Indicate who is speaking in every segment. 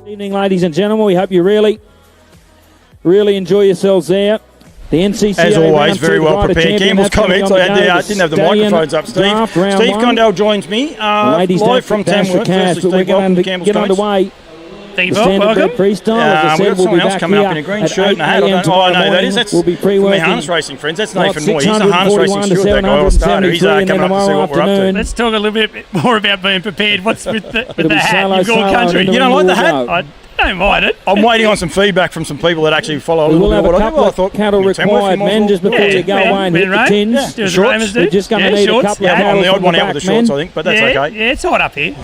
Speaker 1: Evening, ladies and gentlemen. We hope you really enjoy yourselves there. The NCCA,
Speaker 2: as always, very well prepared. Campbell's comments. I didn't have the microphones up, Steve. Steve Condell joins me live from Tamworth.
Speaker 1: We're going to get underway.
Speaker 3: Thank you, Bob.
Speaker 1: Welcome. Freestyle.
Speaker 2: We've got someone else coming up in a green shirt and a hat. I know that is. That's my harness racing friends. That's Nathan Moore. He's a harness racing steward, that guy. I'll start. He's coming up to see what we're up to.
Speaker 3: Let's talk a little bit more about being prepared. What's with the hat? You've got country.
Speaker 2: You don't like the hat?
Speaker 3: I don't mind it.
Speaker 2: I'm waiting on some feedback from some people that actually follow a little bit of what I do.
Speaker 1: We'll have a couple of cattle required men just before you go away and hit the tins.
Speaker 2: We're
Speaker 1: just going to need a couple of
Speaker 2: I'm the odd one out with the shorts, I think, but that's okay.
Speaker 3: Yeah, it's hot up here.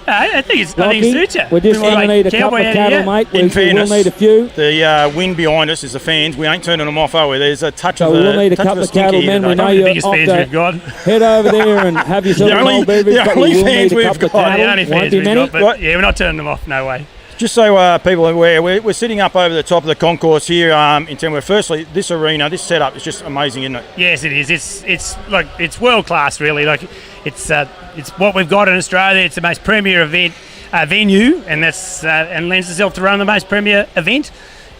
Speaker 3: I think it suits you.
Speaker 1: We're just going to need a couple of cattle, mate.
Speaker 2: In fairness,
Speaker 1: we'll need a few.
Speaker 2: The wind behind us is the fans. We ain't turning them off, are we? There's a touch of a
Speaker 1: we'll need a couple of cattle men. We know you're
Speaker 3: biggest fans we've got.
Speaker 1: Head over there and have yourself a old beverage.
Speaker 2: The only fans we've got.
Speaker 3: The only fans we've got, but yeah, we're not turning them off. No way.
Speaker 2: Just so people are aware, we're sitting up over the top of the concourse here in Tamworth. Firstly, this arena, this setup is just amazing, isn't it?
Speaker 3: Yes, it is. It's world class, really. It's what we've got in Australia. It's the most premier event venue, and and lends itself to run the most premier event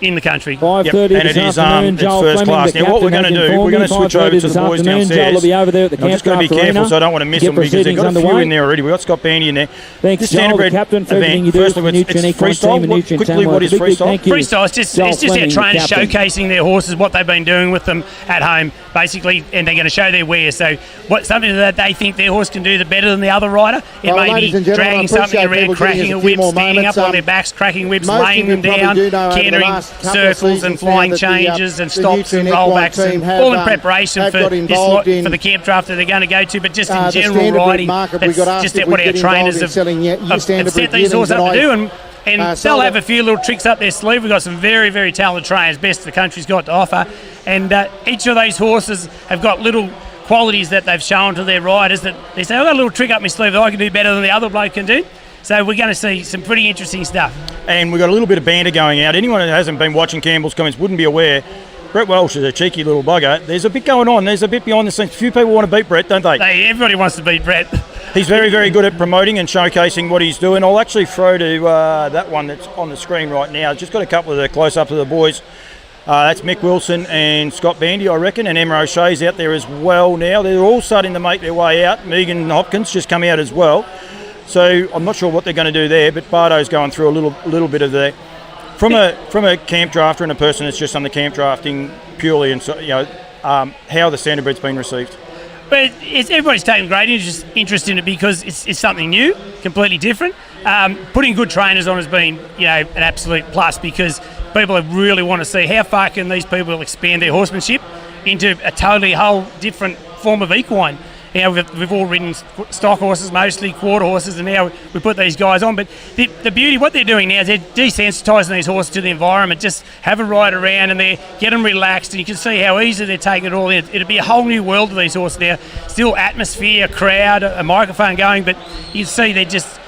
Speaker 3: in the country.
Speaker 1: 5:30
Speaker 2: and it is it's first class. Now what we're going to do, we're going to switch over to the boys downstairs.
Speaker 1: Joel will be over there at the
Speaker 2: I'm just going to be careful so I don't want to miss them because they've got a few in there already. We've got Scott Bandy in there.
Speaker 1: Thanks, Joel, the captain, for everything you do for the Nutrien Equine team and Nutrien
Speaker 2: Quickly, what is freestyle?
Speaker 3: Freestyle is just our trainers showcasing their horses, what they've been doing with them at home, basically, and they're going to show their wares. So something that they think their horse can do better than the other rider. It may be dragging something around, cracking a whip, standing up on their backs, cracking whips, laying them down, cantering circles and flying changes and stops and rollbacks, all in preparation for the camp draft that they're going to go to. But just in general riding, that's just what our trainers have set these horses up to do. And they'll have a few little tricks up their sleeve. We've got some very, very talented trainers, best the country's got to offer. And each of those horses have got little qualities that they've shown to their riders that they say, I've got a little trick up my sleeve that I can do better than the other bloke can do. So we're going to see some pretty interesting stuff.
Speaker 2: And we've got a little bit of banter going out. Anyone that hasn't been watching Campbell's comments wouldn't be aware. Brett Welsh is a cheeky little bugger. There's a bit going on. There's a bit behind the scenes. A few people want to beat Brett, don't they?
Speaker 3: Everybody wants to beat Brett.
Speaker 2: He's very, very good at promoting and showcasing what he's doing. I'll actually throw to that one that's on the screen right now. Just got a couple of the close-ups of the boys. That's Mick Wilson and Scott Bandy, I reckon, and Emma O'Shea's out there as well now. They're all starting to make their way out. Megan Hopkins just come out as well. So I'm not sure what they're going to do there, but Bardo's going through a little bit of there. From a camp drafter and a person that's just on the camp drafting purely, and how the Standardbred's been received.
Speaker 3: But everybody's taken great interest in it because it's something new, completely different. Putting good trainers on has been an absolute plus because people really want to see how far can these people expand their horsemanship into a totally whole different form of equine. We've all ridden stock horses, mostly quarter horses, and now we put these guys on. But the beauty, what they're doing now is they're desensitising these horses to the environment. Just have a ride around and get them relaxed, and you can see how easy they're taking it all in. It'll be a whole new world to these horses now. Still atmosphere, a crowd, a microphone going, but you see they're just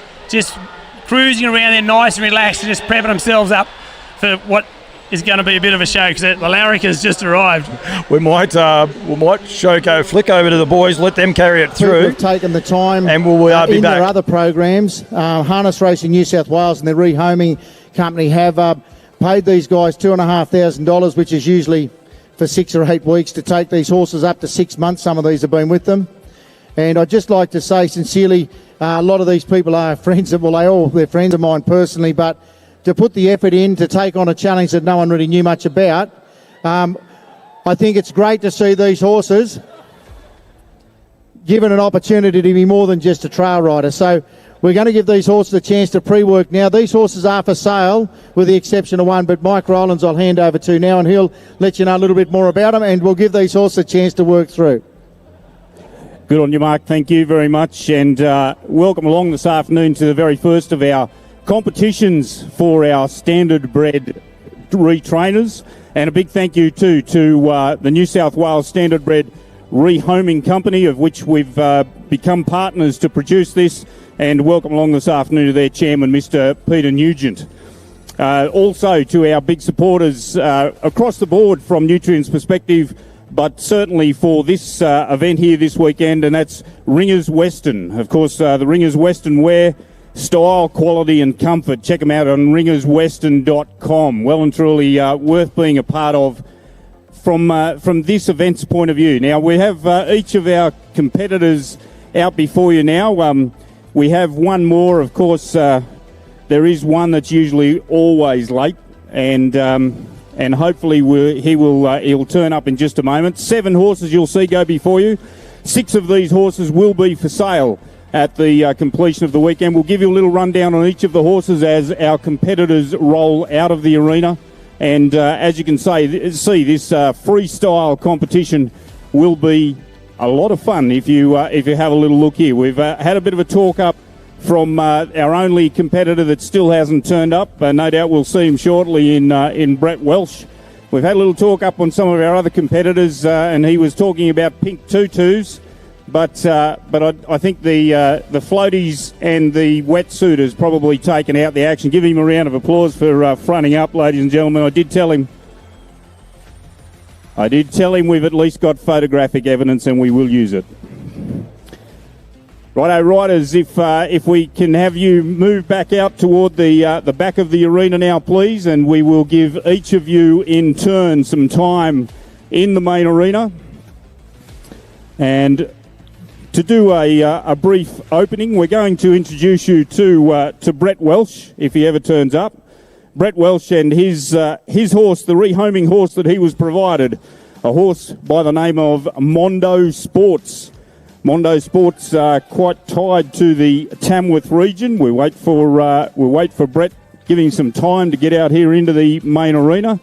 Speaker 3: cruising around there nice and relaxed and just prepping themselves up for what is going to be a bit of a show because the Larrica's just arrived.
Speaker 2: We might flick over to the boys, let them carry it through.
Speaker 4: We've taken the time
Speaker 2: and we'll be back.
Speaker 4: In their other programs. Harness Racing New South Wales and their Rehoming company have paid these guys $2,500, which is usually for 6 or 8 weeks, to take these horses up to 6 months. Some of these have been with them. And I'd just like to say sincerely, a lot of these people are friends of, they're friends of mine personally, but to put the effort in to take on a challenge that no one really knew much about. I think it's great to see these horses given an opportunity to be more than just a trail rider. So we're going to give these horses a chance to pre-work now. These horses are for sale with the exception of one, but Mike Rowlands I'll hand over to now and he'll let you know a little bit more about them and we'll give these horses a chance to work through.
Speaker 5: Good on you, Mark. Thank you very much. And welcome along this afternoon to the very first of our competitions for our Standardbred retrainers, and a big thank you too to the New South Wales Standardbred Rehoming Company, of which we've become partners to produce this, and welcome along this afternoon to their chairman, Mr. Peter Nugent. Also to our big supporters across the board from Nutrien's perspective, but certainly for this event here this weekend, and that's Ringers Western. Of course, the Ringers Western wear style, quality and comfort. Check them out on ringerswestern.com. Well and truly worth being a part of from this event's point of view. Now, we have each of our competitors out before you now. We have one more, of course. There is one that's usually always late, and hopefully he'll turn up in just a moment. 7 horses you'll see go before you. 6 of these horses will be for sale at the completion of the weekend. We'll give you a little rundown on each of the horses as our competitors roll out of the arena. And as you can see, this freestyle competition will be a lot of fun if you have a little look here. We've had a bit of a talk up from our only competitor that still hasn't turned up. No doubt we'll see him shortly in Brett Welsh. We've had a little talk up on some of our other competitors, and he was talking about pink tutus. But I think the floaties and the wetsuiters probably taken out the action. Give him a round of applause for fronting up, ladies and gentlemen. I did tell him we've at least got photographic evidence, and we will use it. Righto, riders, if we can have you move back out toward the back of the arena now, please, and we will give each of you in turn some time in the main arena. And to do a brief opening, we're going to introduce you to Brett Welsh, if he ever turns up. Brett Welsh and his horse, the Rehoming horse that he was provided, a horse by the name of Mondo Sports. Mondo Sports are quite tied to the Tamworth region. We wait for Brett giving some time to get out here into the main arena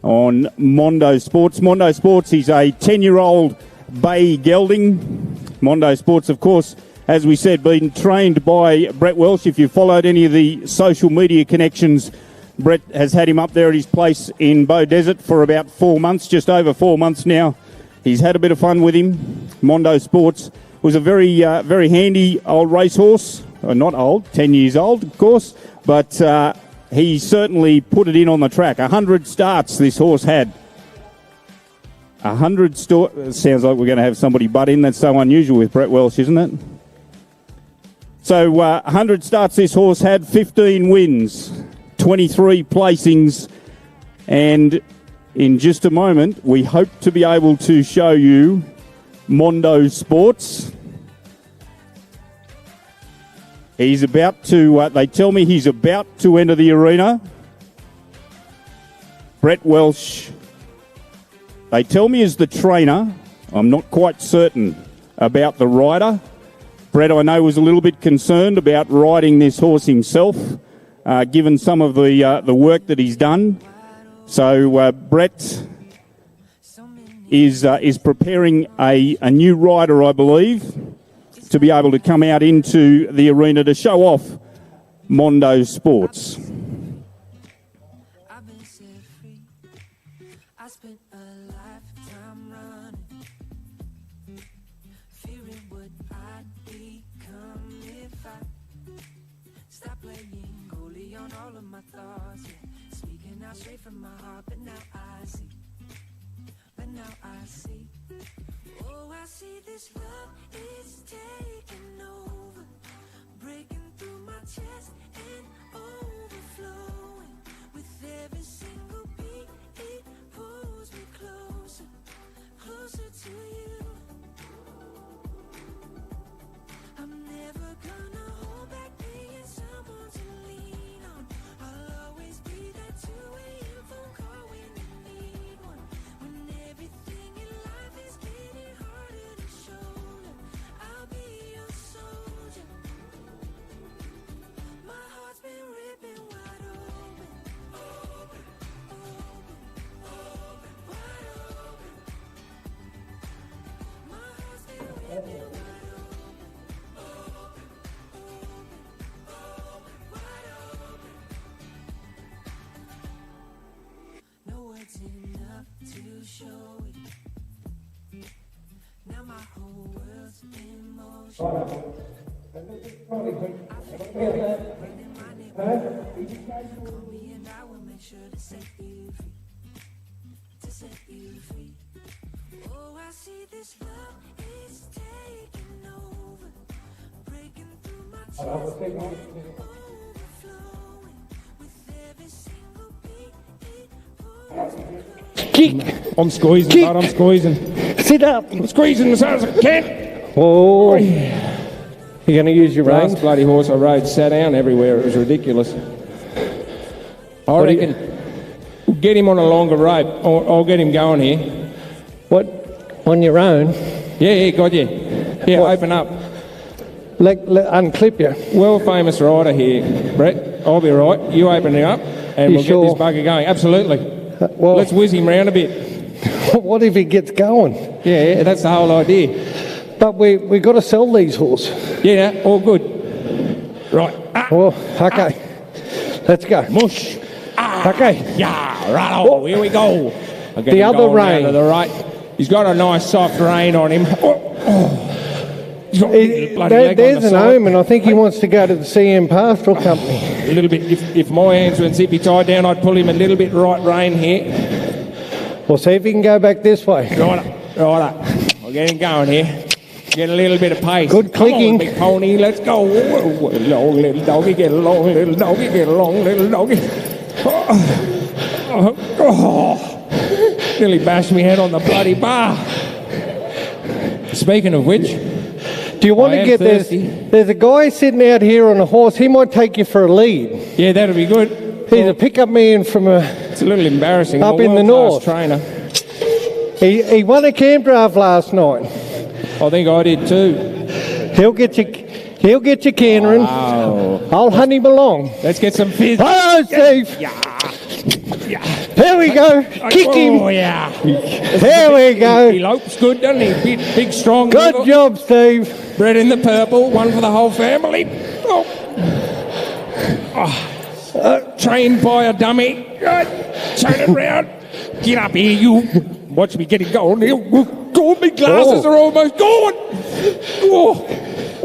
Speaker 5: on Mondo Sports. Mondo Sports, he's a 10-year-old bay gelding. Mondo Sports, of course, as we said, been trained by Brett Welsh. If you followed any of the social media connections, Brett has had him up there at his place in Bow Desert for about 4 months, just over 4 months now. He's had a bit of fun with him. Mondo Sports was a very handy old racehorse. Not old, 10 years old, of course, but he certainly put it in on the track. 100 starts this horse had. 100 sounds like we're going to have somebody butt in. That's so unusual with Brett Welsh, isn't it? So 100 starts this horse had, 15 wins, 23 placings, and in just a moment, we hope to be able to show you Mondo Sports. He's about to, they tell me he's about to enter the arena. Brett Welsh, they tell me is the trainer. I'm not quite certain about the rider. Brett, I know, was a little bit concerned about riding this horse himself, given some of the work that he's done. So Brett is preparing a new rider, I believe, to be able to come out into the arena to show off Mondo Sports.
Speaker 6: This love is taking over, breaking through my chest and overflowing. With every single beat, it pulls me closer, closer to you. I'm never gonna hold back being someone to lean on. I'll always be that 2 a.m. phone call when you need one. When everything in life is getting harder to shoulder, I'll be your soldier. My heart's been ripping wide open, open, open, open, wide open. My heart's been ripping wide open, open, open, open, wide open. No words enough to show it. Now my whole world's in motion. I feel it in my neighborhood. Call me and I will make sure to set you free. To set you free. Oh, I see this love is taking over, breaking through my
Speaker 7: Kick.
Speaker 8: I'm squeezing,
Speaker 7: Kick.
Speaker 8: but I'm squeezing.
Speaker 7: Sit up.
Speaker 8: I'm squeezing as hard as I can.
Speaker 7: Oh. You're going to use your reins?
Speaker 8: Last bloody horse I rode sat down everywhere. It was ridiculous. I reckon we'll get him on a longer rope. I'll get him going here.
Speaker 7: What? On your own?
Speaker 8: Yeah, got you. Yeah,
Speaker 7: What?
Speaker 8: open up.
Speaker 7: Let unclip you.
Speaker 8: World famous rider here, Brett. I'll be right. You open it up and
Speaker 7: You
Speaker 8: we'll
Speaker 7: sure?
Speaker 8: get this bugger going. Absolutely.
Speaker 7: Well,
Speaker 8: Let's whiz him round a bit.
Speaker 7: what if he gets going?
Speaker 8: Yeah, that's the whole idea.
Speaker 7: But we got to sell these horses.
Speaker 8: Yeah, all good. Right.
Speaker 7: Well, okay. Let's go.
Speaker 8: Mush.
Speaker 7: Okay.
Speaker 8: Yeah, right. Oh, here we go. I'll get
Speaker 7: The
Speaker 8: him
Speaker 7: other
Speaker 8: going
Speaker 7: rein.
Speaker 8: down to the right. He's got a nice soft rein on him. He's got a bloody leg on
Speaker 7: There's
Speaker 8: the
Speaker 7: an
Speaker 8: side.
Speaker 7: omen. I think he wants to go to the CM Pastoral Company.
Speaker 8: A little bit. If my hands weren't zippy tied down, I'd pull him a little bit right rein here.
Speaker 7: We'll see if he can go back this way.
Speaker 8: Right up. I'll get him going here. Get a little bit of pace.
Speaker 7: Good clicking.
Speaker 8: Come on, big pony, let's go. Whoa, long little doggy, get along, little doggy, get along, little doggy. Nearly bashed me head on the bloody bar. Speaking of which,
Speaker 7: Do you want
Speaker 8: I
Speaker 7: to
Speaker 8: am
Speaker 7: get
Speaker 8: thirsty.
Speaker 7: There's a guy sitting out here on a horse. He might take you for a lead.
Speaker 8: yeah, that'd be good.
Speaker 7: He's a pickup man from a.
Speaker 8: It's a little embarrassing.
Speaker 7: Up
Speaker 8: I'm a
Speaker 7: in the
Speaker 8: world-class
Speaker 7: north.
Speaker 8: trainer.
Speaker 7: He won a campdraft last night.
Speaker 8: I think I did too.
Speaker 7: He'll get you cantering.
Speaker 8: Wow.
Speaker 7: I'll hunt him along.
Speaker 8: Let's get some fizz.
Speaker 7: Hello, Steve.
Speaker 8: Yeah.
Speaker 7: There we go. Kick him.
Speaker 8: Oh, yeah.
Speaker 7: There we
Speaker 8: He
Speaker 7: go.
Speaker 8: lopes good, doesn't he? Big strong.
Speaker 7: Good
Speaker 8: little-
Speaker 7: job, Steve.
Speaker 8: Bred in the purple, one for the whole family. Trained by a dummy. Turn it round. Get up here, you. Watch me get it going. Go, my glasses are almost gone.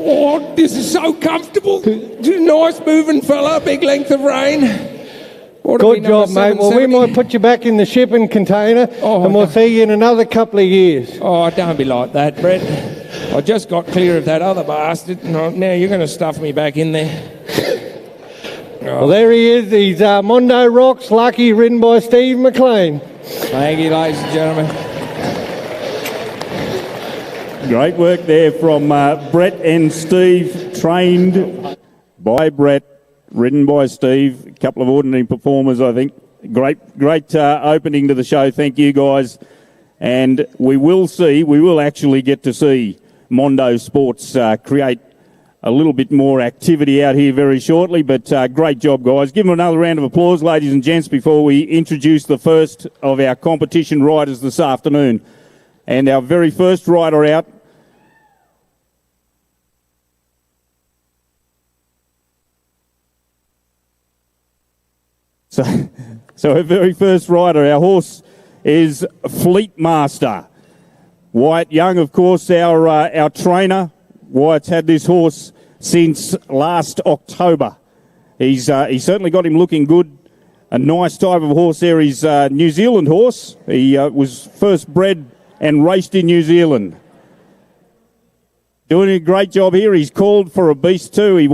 Speaker 8: Oh, this is so comfortable. Nice moving fella, big length of rein. Ought to be
Speaker 7: Good
Speaker 8: number
Speaker 7: job, mate. Well, we
Speaker 8: 770.
Speaker 7: might put you back in the shipping container,
Speaker 8: Oh,
Speaker 7: and we'll
Speaker 8: no.
Speaker 7: see you in another couple of years.
Speaker 8: Oh, don't be like that, Brett. I just got clear of that other bastard. No, now you're going to stuff me back in there.
Speaker 7: Well, there he is. He's Mondo Rocks, lucky, ridden by Steve McLean.
Speaker 8: Thank you, ladies and gentlemen.
Speaker 5: Great work there from Brett and Steve, trained by Brett, ridden by Steve. A couple of ordinary performers, I think. Great opening to the show. Thank you, guys. And we will actually get to see Mondo Sports create a little bit more activity out here very shortly. But great job, guys. Give them another round of applause, ladies and gents, before we introduce the first of our competition riders this afternoon. And our very first rider out. So our very first rider, our horse is Fleet Master. Wyatt Young, of course, our trainer. Wyatt's had this horse since last October. He's certainly got him looking good. A nice type of horse there. He's a New Zealand horse. He was first bred and raced in New Zealand. Doing a great job here. He's called for a beast too. He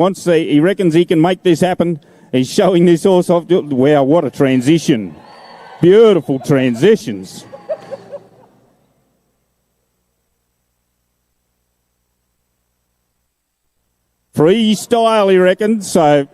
Speaker 5: reckons he can make this happen. He's showing this horse off. Wow, what a transition. Beautiful transitions. Freestyle, he reckons. So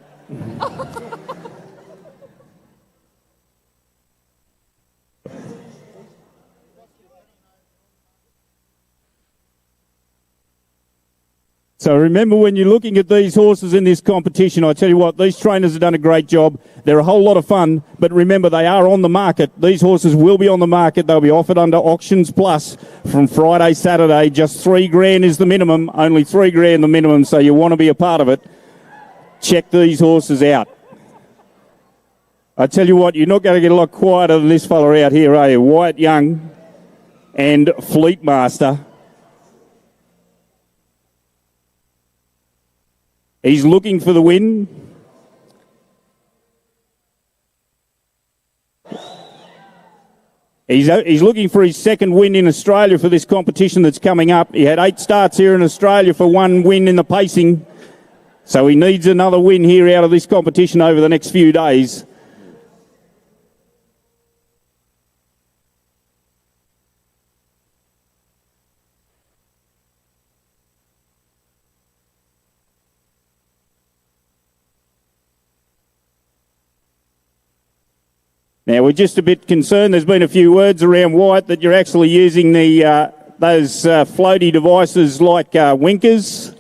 Speaker 5: So remember, when you're looking at these horses in this competition, I tell you what, these trainers have done a great job. They're a whole lot of fun, but remember, they are on the market. These horses will be on the market. They'll be offered under Auctions Plus from Friday, Saturday. Just $3,000 is the minimum, only $3,000 the minimum, so you want to be a part of it. Check these horses out. I tell you what, you're not going to get a lot quieter than this fella out here, are you? Wyatt Young and Fleet Master. He's looking for the win. He's looking for his second win in Australia for this competition that's coming up. He had 8 starts here in Australia for 1 win in the pacing. So he needs another win here out of this competition over the next few days. Now, we're just a bit concerned. There's been a few words around Wyatt that you're actually using the those floaty devices like winkers.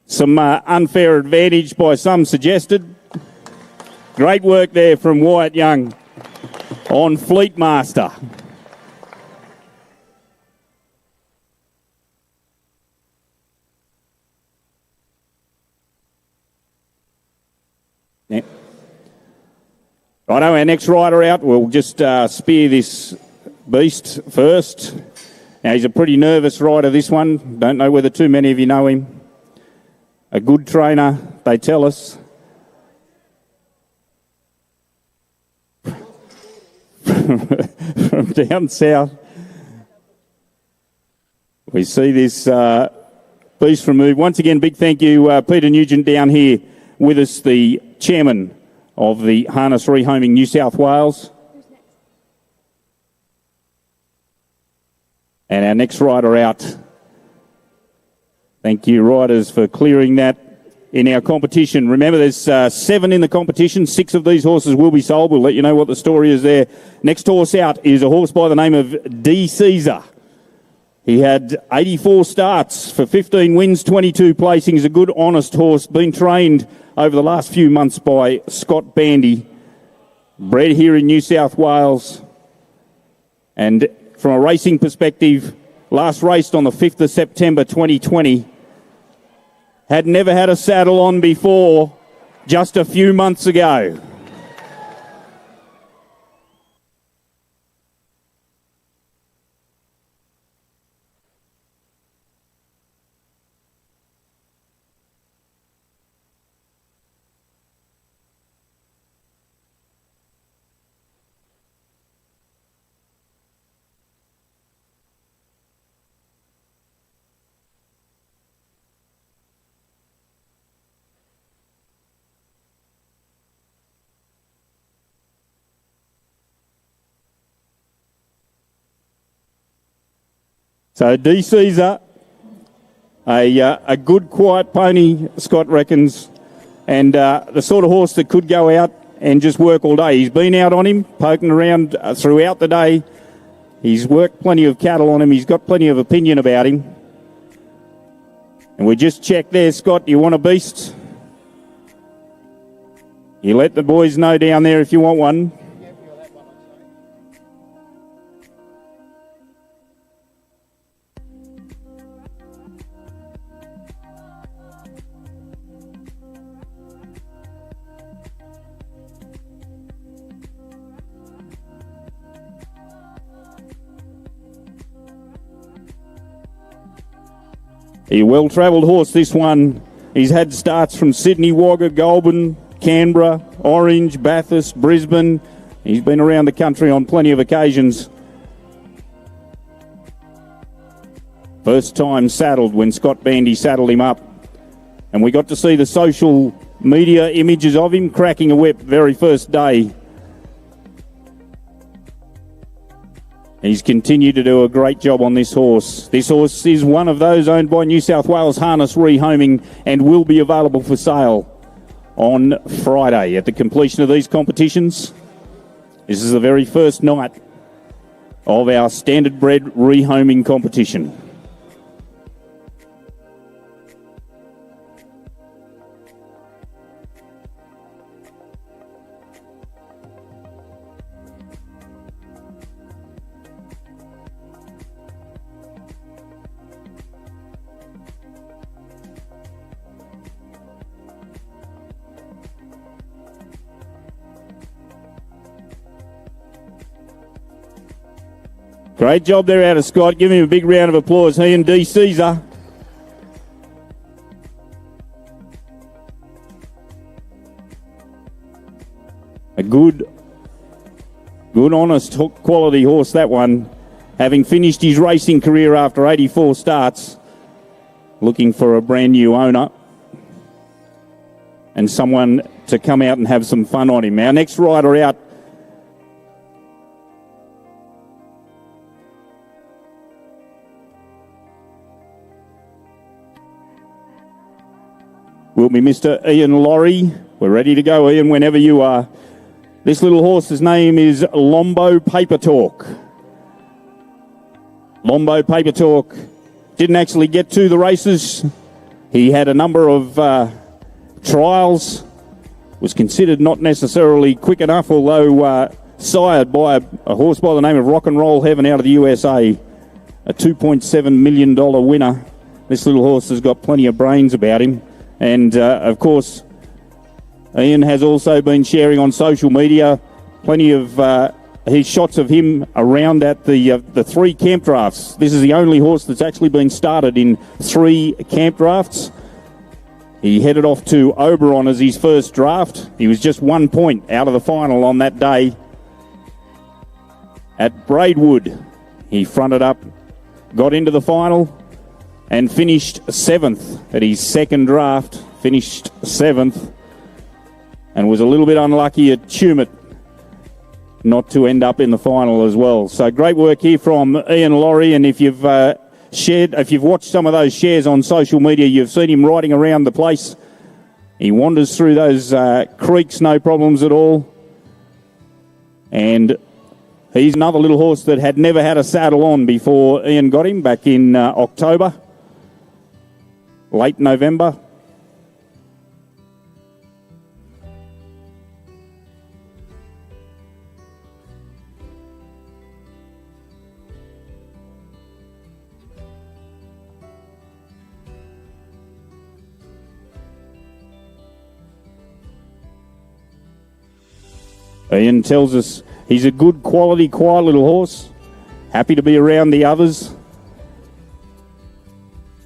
Speaker 5: Some unfair advantage by some suggested. Great work there from Wyatt Young on Fleet Master. Yeah. Righto, our next rider out, we'll just spear this beast first. Now, he's a pretty nervous rider, this one. Don't know whether too many of you know him. A good trainer, they tell us. From down south. We see this beast removed. Once again, big thank you, Peter Nugent down here with us, the chairman of the Harness Rehoming New South Wales. And our next rider out. Thank you, riders, for clearing that in our competition. Remember, there's 7 in the competition. 6 of these horses will be sold. We'll let you know what the story is there. Next horse out is a horse by the name of D. Caesar. He had 84 starts for 15 wins, 22 placings. A good, honest horse. Been trained over the last few months by Scott Bandy. Bred here in New South Wales. And from a racing perspective, last raced on the 5th of September 2020. Had never had a saddle on before, just a few months ago. So D. Caesar, a good quiet pony, Scott reckons, and the sort of horse that could go out and just work all day. He's been out on him, poking around throughout the day. He's worked plenty of cattle on him. He's got plenty of opinion about him. And we just checked there, Scott, do you want a beast? You let the boys know down there if you want one. A well-travelled horse, this one. He's had starts from Sydney, Wagga, Goulburn, Canberra, Orange, Bathurst, Brisbane. He's been around the country on plenty of occasions. First time saddled when Scott Bandy saddled him up. And we got to see the social media images of him cracking a whip very first day. He's continued to do a great job on this horse. This horse is one of those owned by New South Wales Harness Rehoming and will be available for sale on Friday at the completion of these competitions. This is the very first night of our Standardbred Rehoming competition. Great job there out of Scott. Give him a big round of applause. He and D. Caesar. A good, honest, quality horse, that one. Having finished his racing career after 84 starts, looking for a brand new owner. and someone to come out and have some fun on him. Our next rider out will be Mr. Ian Laurie. We're ready to go, Ian, whenever you are. This little horse's name is Lombo Paper Talk. Lombo Paper Talk didn't actually get to the races. He had a number of trials, was considered not necessarily quick enough, although sired by a horse by the name of Rock and Roll Heaven out of the USA, a $2.7 million winner. This little horse has got plenty of brains about him. And, of course, Ian has also been sharing on social media plenty of his shots of him around at the 3 camp drafts. This is the only horse that's actually been started in 3 camp drafts. He headed off to Oberon as his first draft. He was just 1 point out of the final on that day. At Braidwood, he fronted up, got into the final, and finished 7th at his second draft. Finished 7th, and was a little bit unlucky at Tumut not to end up in the final as well. So great work here from Ian Laurie, and if you've watched some of those shares on social media, you've seen him riding around the place. He wanders through those creeks, no problems at all. And he's another little horse that had never had a saddle on before Ian got him back in October, late November. Ian tells us he's a good quality, quiet little horse, happy to be around the others,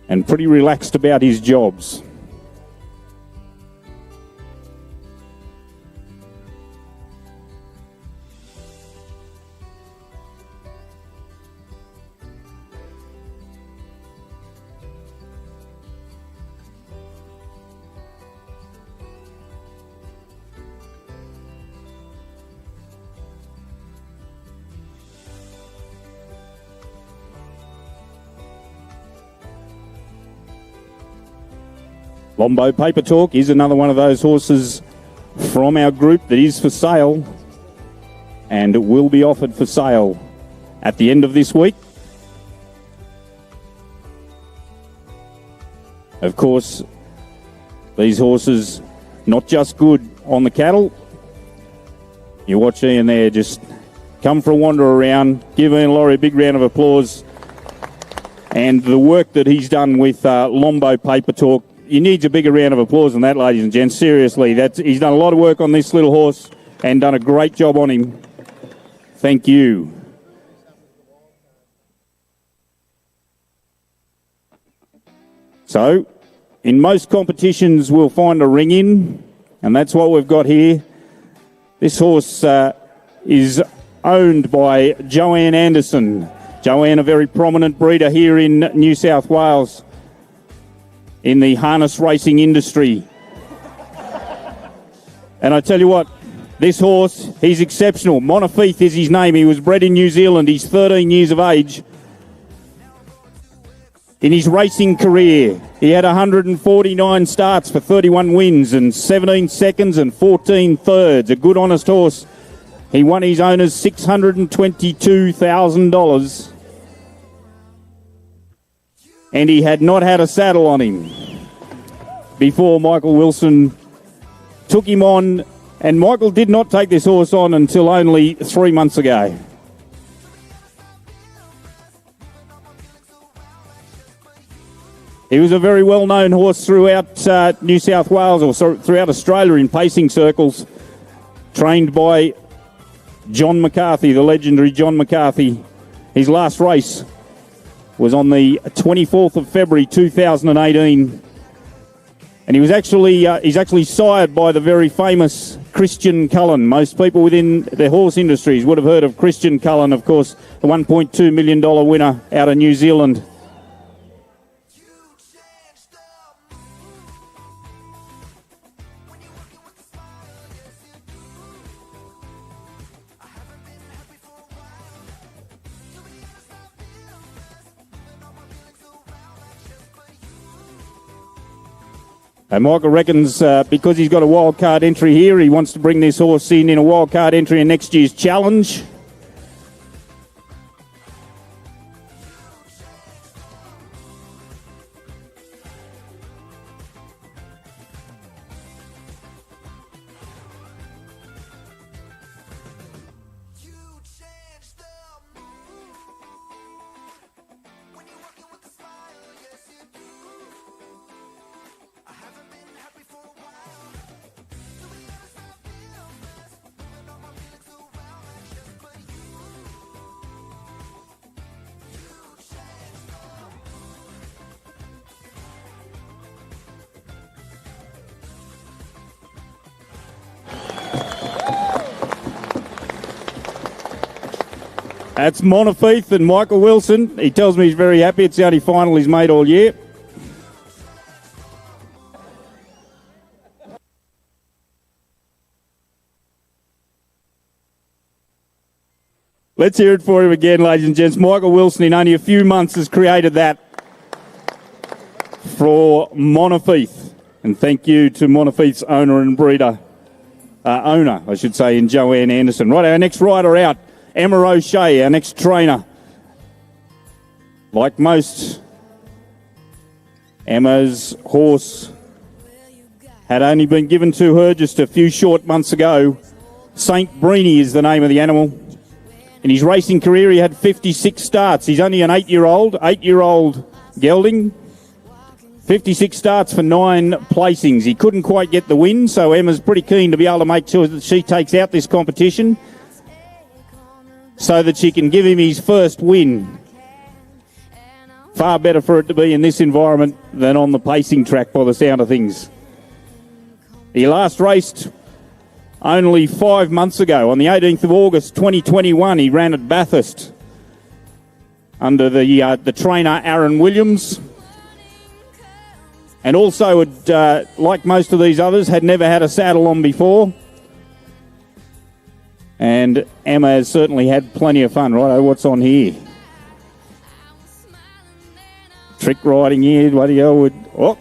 Speaker 5: and pretty relaxed about his jobs. Lombo Paper Talk is another one of those horses from our group that is for sale, and it will be offered for sale at the end of this week. Of course, these horses not just good on the cattle. You watch Ian there just come for a wander around. Give Ian Laurie a big round of applause. And the work that he's done with Lombo Paper Talk, you need a bigger round of applause than that, ladies and gents. Seriously, he's done a lot of work on this little horse and done a great job on him. Thank you. So, in most competitions, we'll find a ring in, and that's what we've got here. This horse is owned by Joanne Anderson. Joanne, a very prominent breeder here in New South Wales, in the harness racing industry. And I tell you what, this horse, he's exceptional. Monofieth is his name. He was bred in New Zealand. He's 13 years of age. In his racing career, he had 149 starts for 31 wins and 17 seconds and 14 thirds. A good, honest horse. He won his owners $622,000. And he had not had a saddle on him before Michael Wilson took him on, and Michael did not take this horse on until only 3 months ago. He was a very well-known horse throughout New South Wales, or throughout Australia in pacing circles, trained by John McCarthy, the legendary John McCarthy. His last race was on the 24th of February 2018, and he was he's actually sired by the very famous Christian Cullen. Most people within the horse industries would have heard of Christian Cullen, of course, the $1.2 million winner out of New Zealand. And Michael reckons because he's got a wild card entry here, he wants to bring this horse in a wild card entry in next year's challenge. That's Monofieth and Michael Wilson. He tells me he's very happy. It's the only final he's made all year. Let's hear it for him again, ladies and gents. Michael Wilson, in only a few months, has created that for Monofieth. And thank you to Monofieth's owner and breeder, in Joanne Anderson. Right, our next rider out, Emma O'Shea, our next trainer. Like most, Emma's horse had only been given to her just a few short months ago. St. Brini is the name of the animal. In his racing career, he had 56 starts. He's only an 8-year-old gelding. 56 starts for 9 placings. He couldn't quite get the win, so Emma's pretty keen to be able to make sure that she takes out this competition so that she can give him his first win. Far better for it to be in this environment than on the pacing track by the sound of things. He last raced only 5 months ago. On the 18th of August 2021, he ran at Bathurst under the trainer Aaron Williams. And also, like most of these others, had never had a saddle on before. And Emma has certainly had plenty of fun. Righto, what's on here? Trick riding here. What do you would? Oh.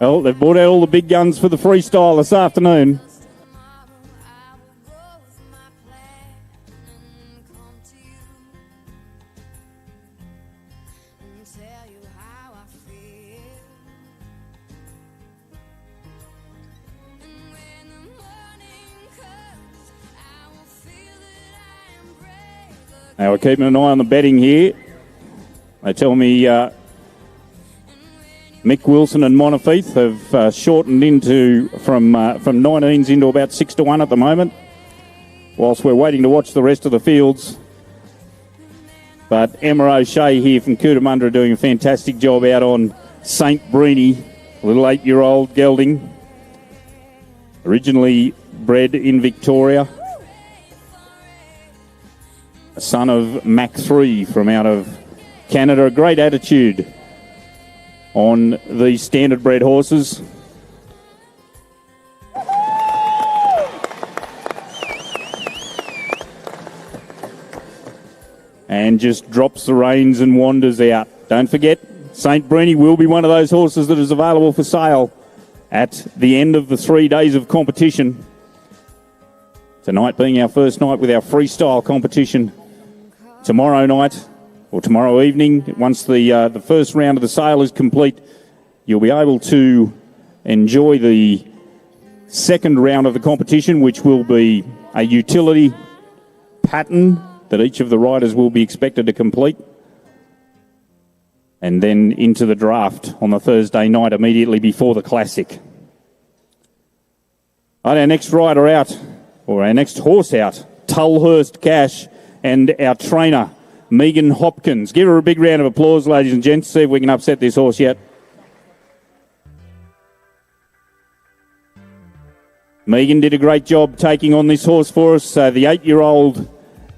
Speaker 5: Well, they've brought out all the big guns for the freestyle this afternoon. Now we're keeping an eye on the betting here. They tell me Mick Wilson and Monofieth have shortened into from 19s into about 6-1 at the moment, whilst we're waiting to watch the rest of the fields. But Emma O'Shea here from Cootamundra doing a fantastic job out on St. Brini, a little 8-year-old gelding, originally bred in Victoria. A son of Mac 3 from out of Canada. A great attitude on these standardbred horses. And just drops the reins and wanders out. Don't forget, St. Brini will be one of those horses that is available for sale at the end of the 3 days of competition. Tonight being our first night with our freestyle competition. Tomorrow night, or tomorrow evening, once the first round of the sale is complete, you'll be able to enjoy the second round of the competition, which will be a utility pattern that each of the riders will be expected to complete. And then into the draft on the Thursday night immediately before the Classic. Right, our next rider out, or our next horse out, Tulhurst Cash and our trainer, Megan Hopkins. Give her a big round of applause, ladies and gents. See if we can upset this horse yet. Megan did a great job taking on this horse for us. The 8-year-old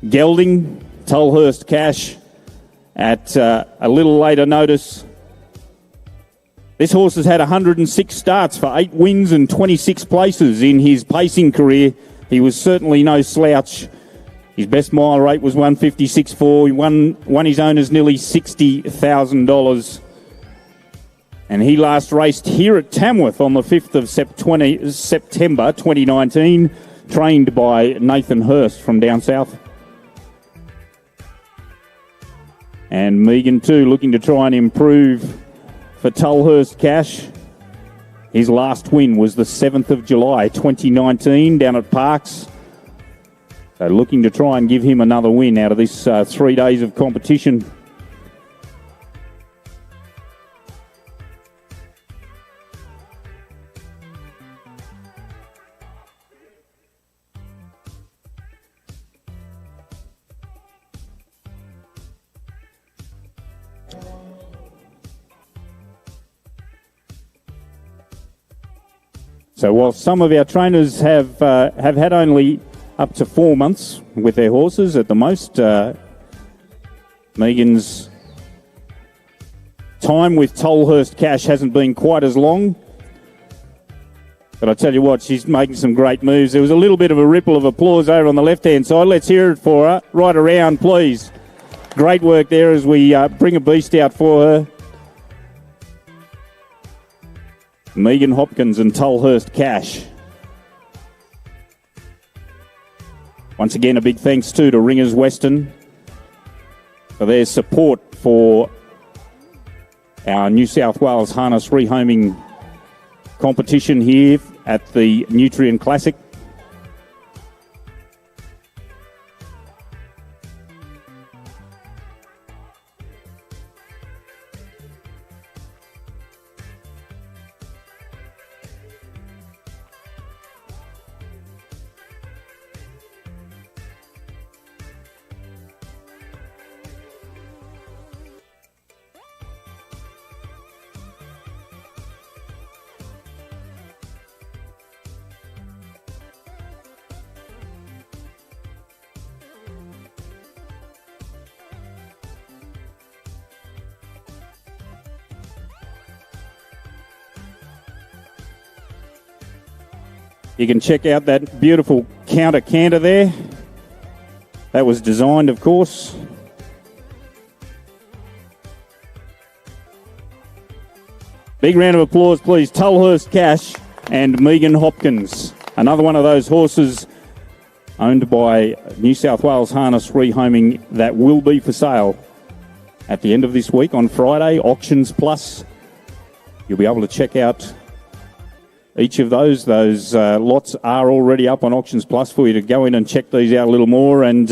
Speaker 5: gelding, Tulhurst Cash, at a little later notice. This horse has had 106 starts for 8 wins and 26 places in his pacing career. He was certainly no slouch. His best mile rate was 156.4. He won his owners nearly $60,000. And he last raced here at Tamworth on the 5th of September 2019, trained by Nathan Hurst from down south. And Megan too, looking to try and improve for Tulhurst Cash. His last win was the 7th of July 2019 down at Parks. So looking to try and give him another win out of this 3 days of competition. So while some of our trainers have had only up to 4 months with their horses at the most, Megan's time with Tulhurst Cash hasn't been quite as long. But I tell you what, she's making some great moves. There was a little bit of a ripple of applause over on the left-hand side. Let's hear it for her. Right around, please. Great work there as we bring a beast out for her. Megan Hopkins and Tulhurst Cash. Once again, a big thanks too to Ringers Western for their support for our New South Wales harness rehoming competition here at the Nutrien Classic. You can check out that beautiful counter canter there. That was designed, of course. Big round of applause, please. Tulhurst Cash and Megan Hopkins. Another one of those horses owned by New South Wales Harness Rehoming that will be for sale at the end of this week on Friday. Auctions Plus. You'll be able to check out each of those. Those lots are already up on Auctions Plus for you to go in and check these out a little more. And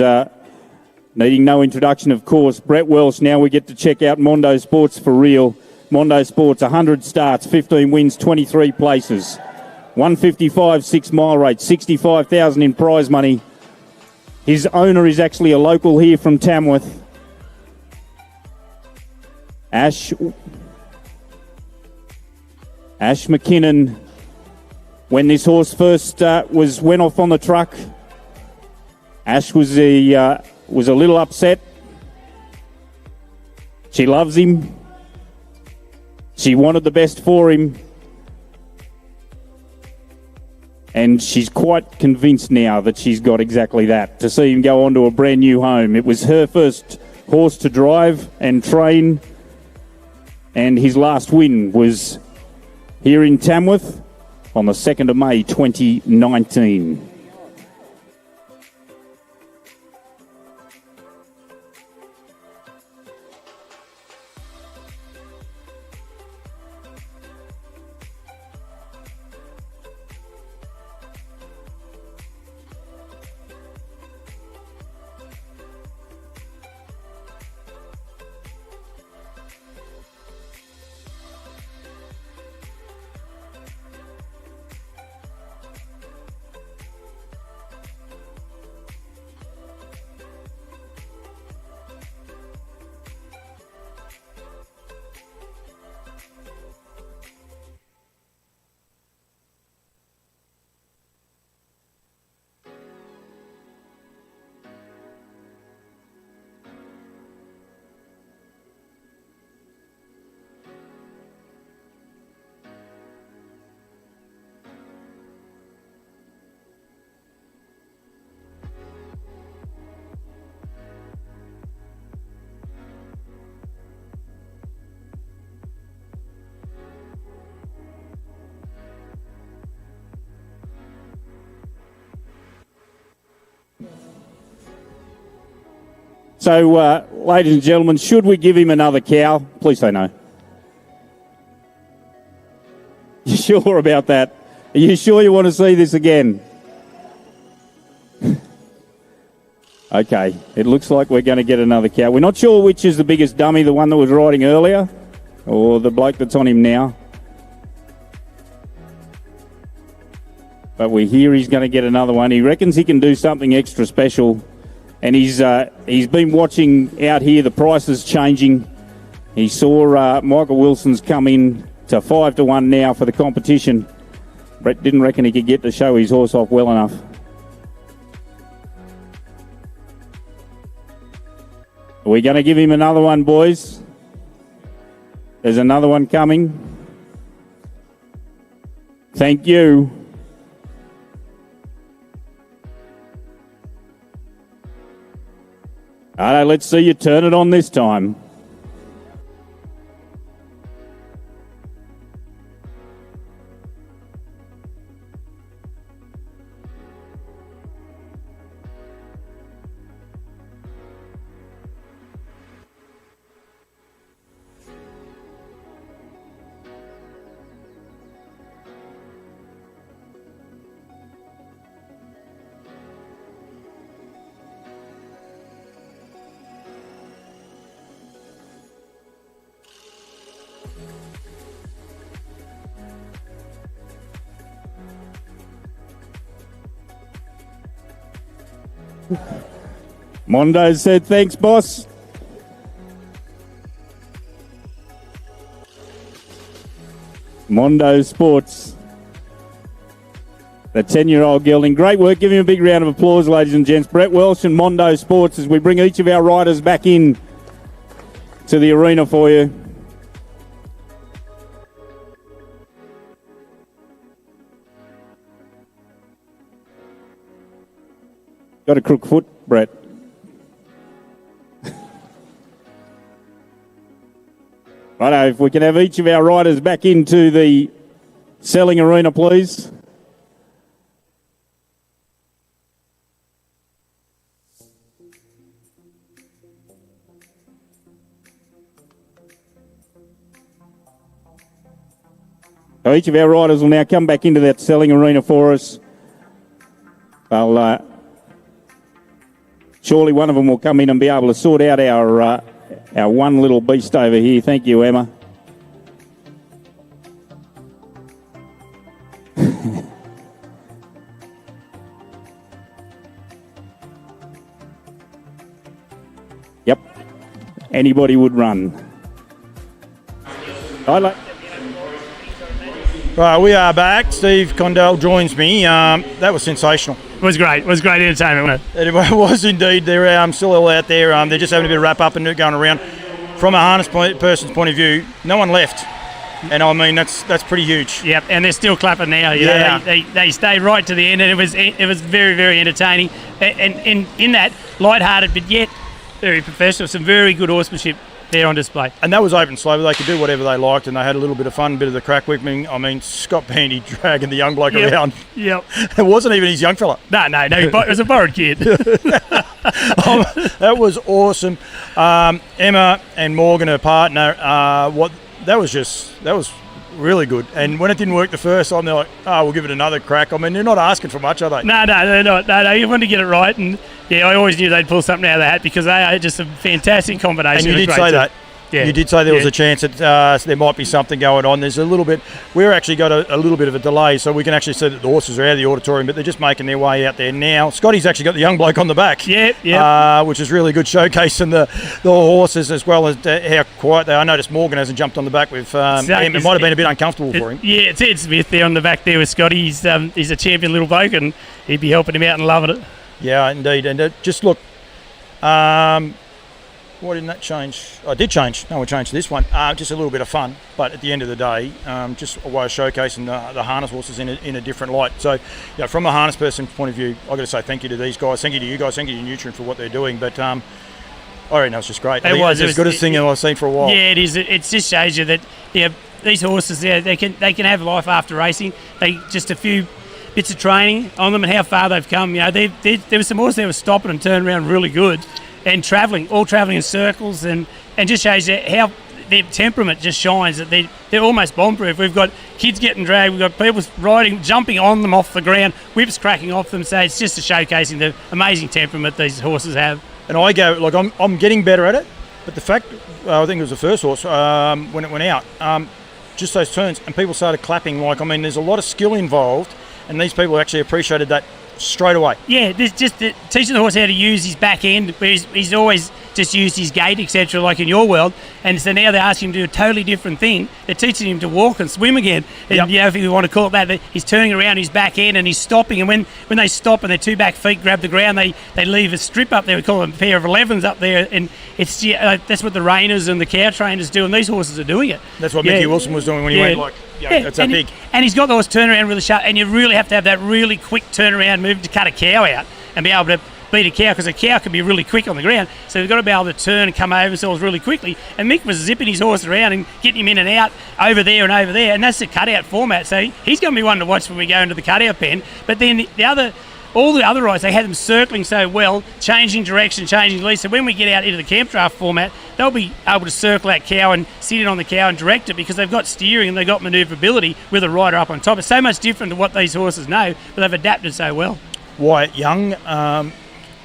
Speaker 5: needing no introduction, of course, Brett Welsh. Now we get to check out Mondo Sports for real. Mondo Sports, 100 starts, 15 wins, 23 places. 155 6-mile rate, 65,000 in prize money. His owner is actually a local here from Tamworth. Ash McKinnon. When this horse first went off on the truck, Ash was a little upset. She loves him. She wanted the best for him. And she's quite convinced now that she's got exactly that, to see him go on to a brand new home. It was her first horse to drive and train, and his last win was here in Tamworth on the 2nd of May 2019. So, ladies and gentlemen, should we give him another cow? Please say no. You sure about that? Are you sure you want to see this again? Okay, it looks like we're going to get another cow. We're not sure which is the biggest dummy, the one that was riding earlier or the bloke that's on him now. But we hear he's going to get another one. He reckons he can do something extra special. And he's been watching out here, the prices changing. He saw Michael Wilson's come in to 5-1 now for the competition. Brett didn't reckon he could get to show his horse off well enough. Are we going to give him another one, boys? There's another one coming. Thank you. All right, let's see you turn it on this time. Mondo said, thanks, boss. Mondo Sports. The 10-year-old gelding. Great work. Give him a big round of applause, ladies and gents. Brett Welsh and Mondo Sports as we bring each of our riders back in to the arena for you. Got a crook foot, Brett. Righto, if we can have each of our riders back into the selling arena, please. So each of our riders will now come back into that selling arena for us. They'll surely one of them will come in and be able to sort out our one little beast over here. Thank you, Emma. Yep. Anybody would run.
Speaker 2: Right, we are back. Steve Condell joins me. That was sensational.
Speaker 3: It was great. It was great entertainment, wasn't it?
Speaker 2: It was indeed. They're still all out there. They're just having a bit of wrap up and going around. From a harness person's point of view, no one left. And I mean, that's pretty huge.
Speaker 3: Yep, and they're still clapping now. You know, they stayed right to the end, and it was very, very entertaining. And in that, light-hearted, but yet very professional. Some very good horsemanship there on display.
Speaker 2: And that was open slow. They could do whatever they liked, and they had a little bit of fun, a bit of the crack whipping. I mean, Scott Bandy dragging the young bloke around.
Speaker 3: Yep.
Speaker 2: It wasn't even his young fella.
Speaker 3: No, it was a borrowed kid.
Speaker 2: That was awesome. Emma and Morgan, her partner, that was really good. And when it didn't work the first time, they're like, oh, we'll give it another crack. I mean, they're not asking for much, are they?
Speaker 3: No, they're not. No, you want to get it right. And yeah, I always knew they'd pull something out of the hat because they are just a fantastic combination.
Speaker 2: And you did say that. Yeah. You did say there was a chance that there might be something going on. There's a little bit. We've actually got a little bit of a delay, so we can actually see that the horses are out of the auditorium, but they're just making their way out there now. Scotty's actually got the young bloke on the back, which is really good, showcasing the horses as well as how quiet they are. I noticed Morgan hasn't jumped on the back with Em. It might have been a bit uncomfortable for him.
Speaker 3: Yeah, it's Ed Smith there on the back there with Scotty. He's a champion little bloke, and he'd be helping him out and loving it. Yeah,
Speaker 2: indeed. And just look. Why didn't that change? I did change. No, we changed this one. Just a little bit of fun, but at the end of the day, just a way of showcasing the harness horses in a different light. So, from a harness person's point of view, I've got to say thank you to these guys, thank you to you guys, thank you to Nutrien for what they're doing. But I reckon that was just great. It was as good a thing I've seen for a while.
Speaker 3: Yeah, it is. It just shows you that these horses, they can have life after racing. They just a few bits of training on them and how far they've come. There was some horses that were stopping and turning around really good. and all travelling in circles, and just shows you how their temperament just shines, that they're almost bomb-proof. We've got kids getting dragged, we've got people riding, jumping on them off the ground, whips cracking off them, so it's just a showcasing the amazing temperament these horses have.
Speaker 2: And I go, like, I'm getting better at it, but the fact, I think it was the first horse, when it went out, just those turns, and people started clapping, like, I mean, there's a lot of skill involved, and these people actually appreciated that straight away.
Speaker 3: Yeah, there's just teaching the horse how to use his back end, where he's always just used his gait, etc., like in your world, and so now they're asking him to do a totally different thing. They're teaching him to walk and swim again, and if you want to call it that, he's turning around his back end and he's stopping, and when they stop and their two back feet grab the ground, they leave a strip up there. We call them a pair of 11s up there, and it's that's what the reiners and the cow trainers do, and these horses are doing it.
Speaker 2: That's what Mickey Wilson was doing when he went, like, that's that big.
Speaker 3: And he's got the horse turnaround really sharp, and you really have to have that really quick turnaround move to cut a cow out and be able to beat a cow, because a cow can be really quick on the ground, so they've got to be able to turn and come over themselves really quickly. And Mick was zipping his horse around and getting him in and out over there, and that's the cutout format. So he's going to be one to watch when we go into the cutout pen. But then all the other rides, they had them circling so well, changing direction, changing lead. So when we get out into the camp draft format, they'll be able to circle that cow and sit in on the cow and direct it, because they've got steering and they've got manoeuvrability with a rider up on top. It's so much different to what these horses know, but they've adapted so well.
Speaker 2: Wyatt Young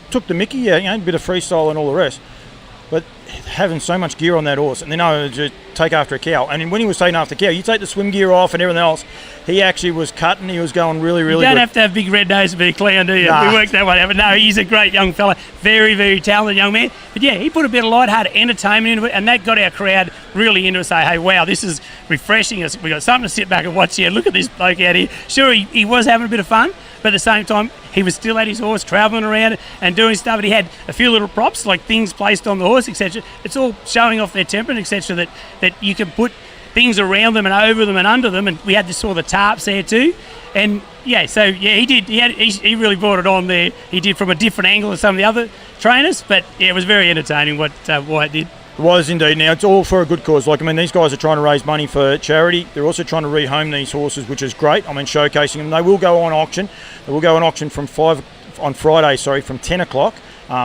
Speaker 2: took the Mickey, a bit of freestyle and all the rest, but having so much gear on that horse, and then just take after a cow. And when he was taking after a cow, you take the swim gear off and everything else, he actually was cutting, he was going really, really good.
Speaker 3: You don't have to have big red nose to be a clown, do you?
Speaker 2: Nah.
Speaker 3: We worked that one out, but no, he's a great young fella, very, very talented young man. But yeah, he put a bit of light-hearted entertainment into it, and that got our crowd really into it, say, hey, wow, this is refreshing. We got something to sit back and watch here. Look at this bloke out here. Sure, he was having a bit of fun, but at the same time, he was still at his horse, travelling around and doing stuff. And he had a few little props, like things placed on the horse, etc. It's all showing off their temperament, etc. That you can put things around them and over them and under them. And we had the tarps there too. And he did. He really brought it on there. He did from a different angle than some of the other trainers. But yeah, it was very entertaining what Wyatt did.
Speaker 2: It was indeed. Now, it's all for a good cause. These guys are trying to raise money for charity. They're also trying to rehome these horses, which is great. Showcasing them. They will go on auction. They will go on auction from Friday, from 10 o'clock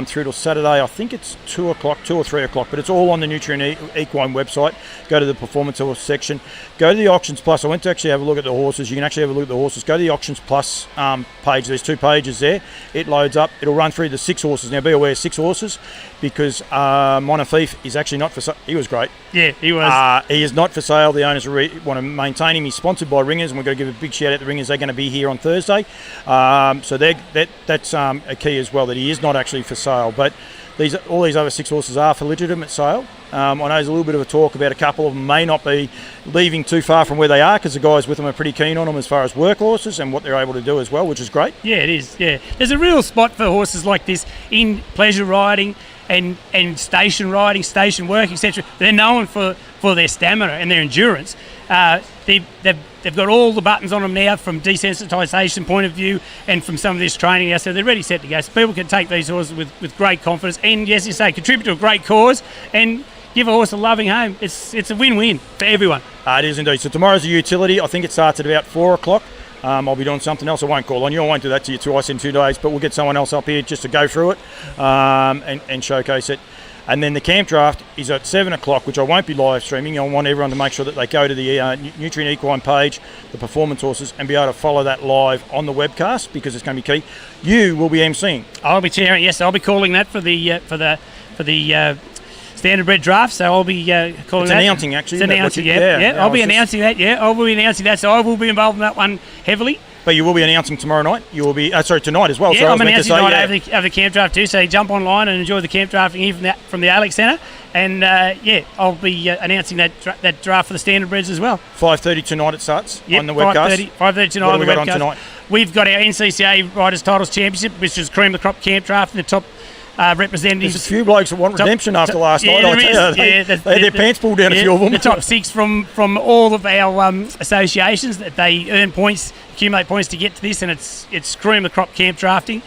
Speaker 2: through till Saturday. I think it's 2 o'clock, 2 or 3 o'clock, but it's all on the Nutrien Equine website. Go to the Performance Horse section. Go to the Auctions Plus. I went to actually have a look at the horses. You can actually have a look at the horses. Go to the Auctions Plus page. There's 2 pages there. It loads up. It'll run through the 6 horses. Now, be aware, 6 horses, because Monofieth is actually not for sale. He was great.
Speaker 3: Yeah, he was.
Speaker 2: He is not for sale. The owners want to maintain him. He's sponsored by Ringers, and we've got to give a big shout out to the Ringers. They're going to be here on Thursday. So that's a key as well, that he is not actually for sale. But all these other 6 horses are for legitimate sale. I know there's a little bit of a talk about a couple of them may not be leaving too far from where they are, because the guys with them are pretty keen on them as far as work horses and what they're able to do as well, which is great.
Speaker 3: Yeah, it is. Yeah, there's a real spot for horses like this in pleasure riding and station riding, station work, etc. They're known for their stamina and their endurance. They've got all the buttons on them now from desensitisation point of view and from some of this training now, so they're ready, set to go. So people can take these horses with great confidence and, yes, you say, contribute to a great cause and give a horse a loving home. It's a win-win for everyone.
Speaker 2: It is indeed. So tomorrow's a utility. I think it starts at about 4 o'clock. I'll be doing something else. I won't call on you. I won't do that to you twice in 2 days, but we'll get someone else up here just to go through it and showcase it. And then the camp draft is at 7 o'clock, which I won't be live streaming. I want everyone to make sure that they go to the Nutrien Equine page, the Performance Horses, and be able to follow that live on the webcast, because it's going to be key. You will be emceeing.
Speaker 3: I'll be chairing. Yes, I'll be calling that for the Standardbred draft. So I'll be calling
Speaker 2: it's
Speaker 3: that.
Speaker 2: Announcing, actually.
Speaker 3: It's announcing. Yeah. I'll be announcing that. Yeah, I will be announcing that. So I will be involved in that one heavily.
Speaker 2: But you will be announcing tomorrow night. You will be tonight as well.
Speaker 3: Yeah, I'm announcing tonight over the camp draft too. So jump online and enjoy the camp drafting here from the Alex Centre. And I'll be annouing that draft for the Standardbreds as well.
Speaker 2: 5:30 tonight it starts on the webcast.
Speaker 3: 5:30 tonight on the webcast. Tonight? We've got our NCCA Riders Titles Championship, which is cream of the crop camp draft, and the top representatives.
Speaker 2: There's a few blokes that want redemption after last night. They had their pants pulled down, a few of them.
Speaker 3: The top 6 from all of our associations, that they earn points, accumulate points to get to this, and it's cream of the crop camp drafting.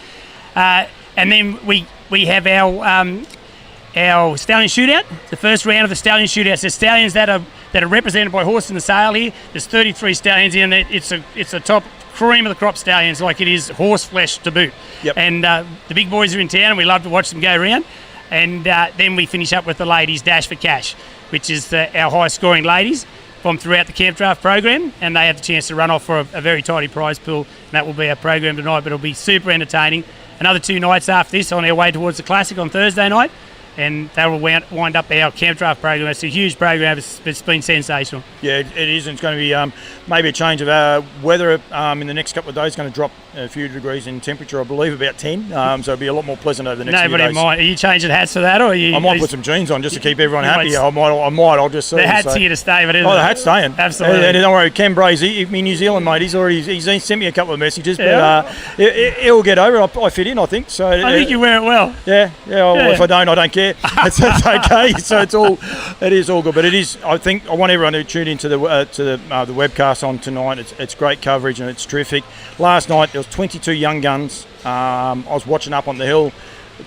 Speaker 3: And then we have our stallion shootout, the first round of the stallion shootout. So stallions that are represented by horse in the sale here. There's 33 stallions in there. It's a top cream of the crop stallions, like it is horse flesh to boot.
Speaker 2: Yep.
Speaker 3: And the big boys are in town, and we love to watch them go around. And then we finish up with the ladies' Dash for Cash, which is our high-scoring ladies from throughout the camp draft program, and they have the chance to run off for a very tidy prize pool, and that will be our program tonight, but it'll be super entertaining. Another 2 nights after this on our way towards the Classic on Thursday night, and that will wind up our camp draft program. It's a huge program. It's been sensational.
Speaker 2: Yeah, it is, and it's going to be maybe a change of weather in the next couple of days. It's going to drop a few degrees in temperature, I believe, about 10, so it'll be a lot more pleasant over the next few days.
Speaker 3: Nobody might. Are you changing hats for that, or are you?
Speaker 2: I might put some jeans on just to keep everyone happy. I might. I'll just see.
Speaker 3: The hat's here to stay, but
Speaker 2: the hat's staying.
Speaker 3: Absolutely.
Speaker 2: And don't worry, Cam Brazy, New Zealand mate, he's sent me a couple of messages, but he'll get over it. I fit in, I think. So
Speaker 3: I think you wear it well.
Speaker 2: Yeah. Well, if I don't care. That's okay. So it is all good. But it is. I think I want everyone to tune into the webcast on tonight. It's great coverage and it's terrific. Last night there was 22 young guns. I was watching up on the hill.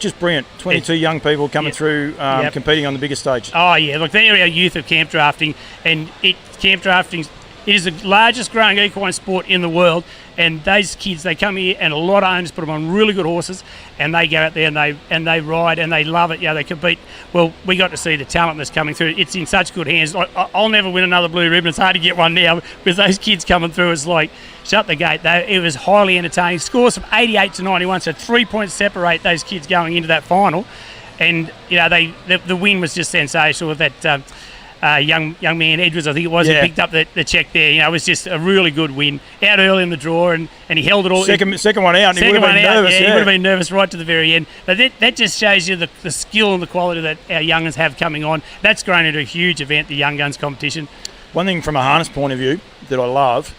Speaker 2: Just brilliant. 22 young people coming through, competing on the biggest stage.
Speaker 3: Oh yeah, look, they're our youth of camp drafting, and camp drafting. It is the largest growing equine sport in the world, and those kids, they come here, and a lot of owners put them on really good horses, and they go out there and they ride and they love it. Yeah, they compete. Well, we got to see the talent that's coming through. It's in such good hands. I'll never win another blue ribbon. It's hard to get one now with those kids coming through. It's like shut the gate. It was highly entertaining. Scores from 88 to 91, so 3 points separate those kids going into that final, and the win was just sensational with that. Young man Edwards, I think it was, who picked up the check there. It was just a really good win. Out early in the draw, and he held it all.
Speaker 2: Second one out, and he would have been nervous.
Speaker 3: He would have been nervous right to the very end. But that just shows you the skill and the quality that our young guns have coming on. That's grown into a huge event, the Young Guns competition.
Speaker 2: One thing from a harness point of view that I love,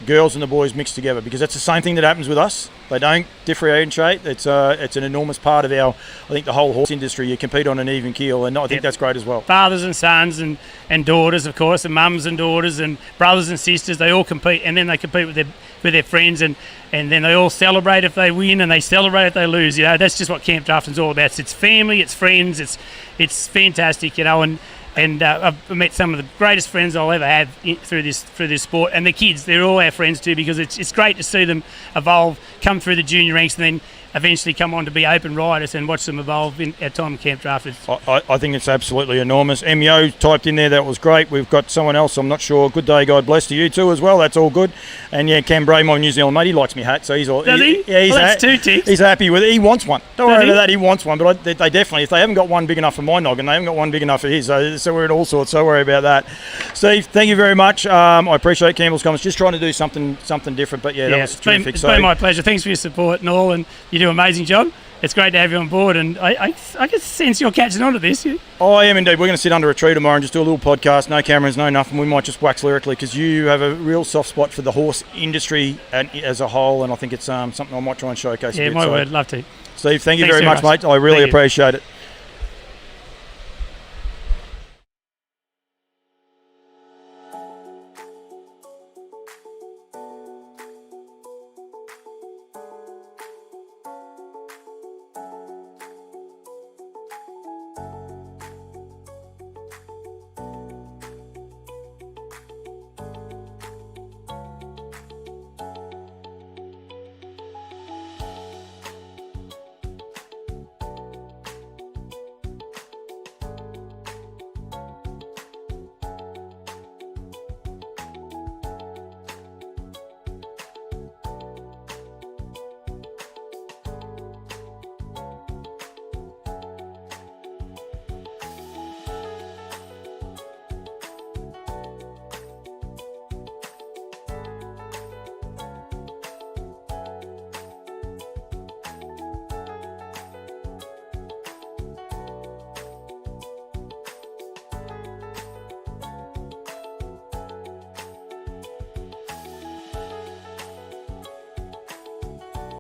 Speaker 2: girls and the boys mixed together, because that's the same thing that happens with us. They don't differentiate. It's an enormous part of I think the whole horse industry. You compete on an even keel, and I think that's great as well.
Speaker 3: Fathers and sons and daughters, of course, and mums and daughters and brothers and sisters, they all compete, and then they compete with their friends, and then they all celebrate if they win, and they celebrate if they lose. That's just what camp drafting's all about. It's family, it's friends, it's fantastic, and I've met some of the greatest friends I'll ever have through this sport, and the kids, they're all our friends too, because it's great to see them evolve, come through the junior ranks, and then eventually come on to be open riders and watch them evolve in our time camp draft.
Speaker 2: I think it's absolutely enormous. MEO typed in there, that was great. We've got someone else, I'm not sure. Good day, God bless to you too as well. That's all good. And Cam Bray, my New Zealand mate, he likes me hat, so he's all.
Speaker 3: Does he?
Speaker 2: Yeah,
Speaker 3: that's 2 ticks.
Speaker 2: He's happy with it. He wants one. Don't worry about that. He wants one, but they definitely, if they haven't got one big enough for my noggin, they haven't got one big enough for his. So we're in all sorts. So worry about that. Steve, thank you very much. I appreciate Campbell's comments. Just trying to do something different, but that was terrific.
Speaker 3: It's been my pleasure. Thanks for your support and all, and you do an amazing job. It's great to have you on board, and I can sense you're catching on to this.
Speaker 2: I am indeed. We're going to sit under a tree tomorrow and just do a little podcast, no cameras, no nothing. We might just wax lyrically, because you have a real soft spot for the horse industry and as a whole, and I think it's something I might try and showcase.
Speaker 3: Yeah, my word, love to.
Speaker 2: Steve, thank you very much, mate. I really appreciate it.